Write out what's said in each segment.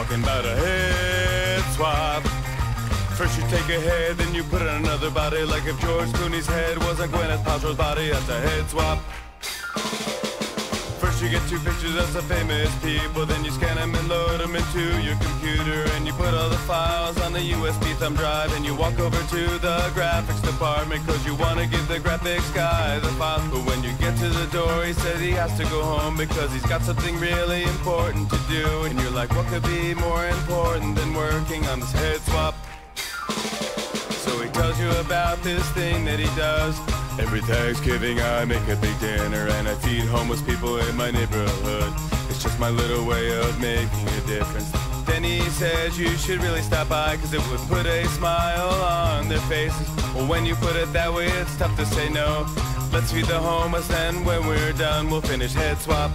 talking about a head swap. First you take a head, then you put it on another body. Like if George Clooney's head wasn't Gwyneth Paltrow's body, that's a head swap. First you get two pictures of some famous people, then you scan them and load them into your computer, and you put all the files on the USB thumb drive, and you walk over to the graphics department, cause you want to give the graphics guy the file. But when you get to the door, he says he has to go home because he's got something really important to do, and you're like, what could be more important than working on this head swap? So he tells you about this thing that he does. Every Thanksgiving I make a big dinner and I feed homeless people in my neighborhood. It's just my little way of making a difference. Then he says you should really stop by cause it would put a smile on their faces. Well, when you put it that way, it's tough to say no. Let's feed the homeless and when we're done, we'll finish head swap.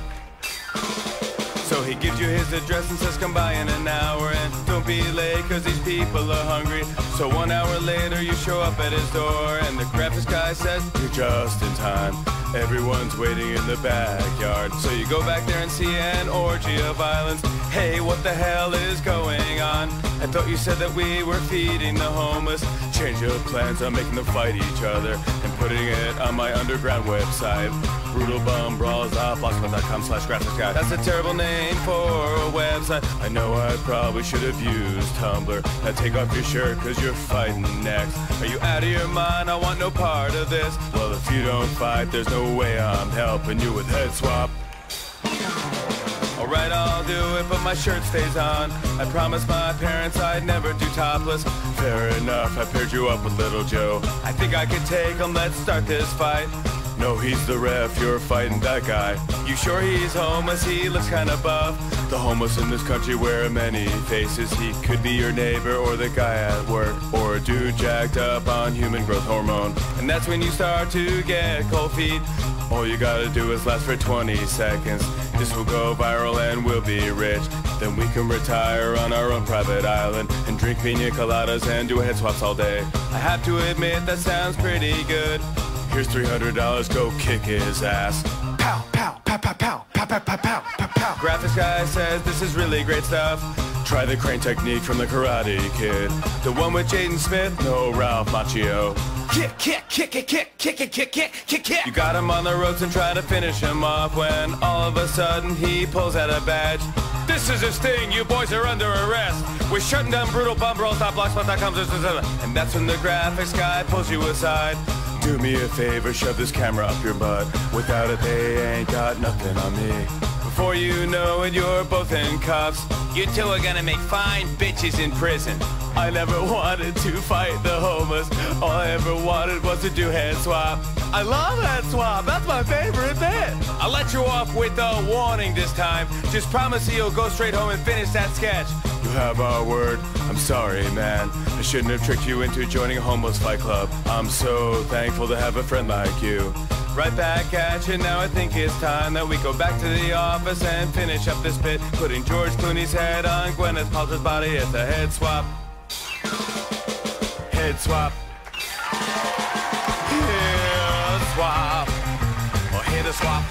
So he gives you his address and says come by in an hour, and don't be late cause these people are hungry. So 1 hour later you show up at his door and the graphics guy says you're just in time. Everyone's waiting in the backyard. So you go back there and see an orgy of violence. Hey, what the hell is going on? I thought you said that we were feeding the homeless. Change your plans on making them fight each other and putting it on my underground website. brutalbumbrawls.blogspot.com/graphics guy. That's a terrible name for a website. I know I probably should have used Tumblr. Now take off your shirt cause you're fighting next. Are you out of your mind? I want no part of this. Well, if you don't fight, there's no way I'm helping you with head swap. Alright, I'll do it, but my shirt stays on. I promised my parents I'd never do topless. Fair enough, I paired you up with little Joe. I think I could take him, let's start this fight. No, he's the ref, you're fighting that guy. You sure he's homeless? He looks kinda buff. The homeless in this country wear many faces. He could be your neighbor or the guy at work, or a dude jacked up on human growth hormone. And that's when you start to get cold feet. All you gotta do is last for 20 seconds. This will go viral and we'll be rich. Then we can retire on our own private island and drink pina coladas and do head swaps all day. I have to admit that sounds pretty good. Here's $300, go kick his ass. Pow, pow, pow, pow, pow, pow, pow, pow, pow, pow, pow. Graphics guy says this is really great stuff. Try the crane technique from the Karate Kid. The one with Jaden Smith, no Ralph Macchio. Kick, kick, kick, kick, kick, kick, kick, kick, kick, kick, kick. You got him on the ropes and try to finish him off when all of a sudden he pulls out a badge. This is his thing, you boys are under arrest. We're shutting down brutalbumbrawls.blogspot.com. And that's when the graphics guy pulls you aside. Do me a favor, shove this camera up your butt. Without it, they ain't got nothing on me. Before you know it, you're both in cuffs. You two are gonna make fine bitches in prison. I never wanted to fight the homeless. All I ever wanted was to do head swap. I love head swap, that's my favorite bit. I'll let you off with a warning this time. Just promise you'll go straight home and finish that sketch. You have our word. I'm sorry, man. I shouldn't have tricked you into joining a homeless fight club. I'm so thankful to have a friend like you. Right back at you, now I think it's time that we go back to the office and finish up this bit. Putting George Clooney's head on Gwyneth Paltrow's body, it's a head swap. Head swap. Head swap. Or head swap.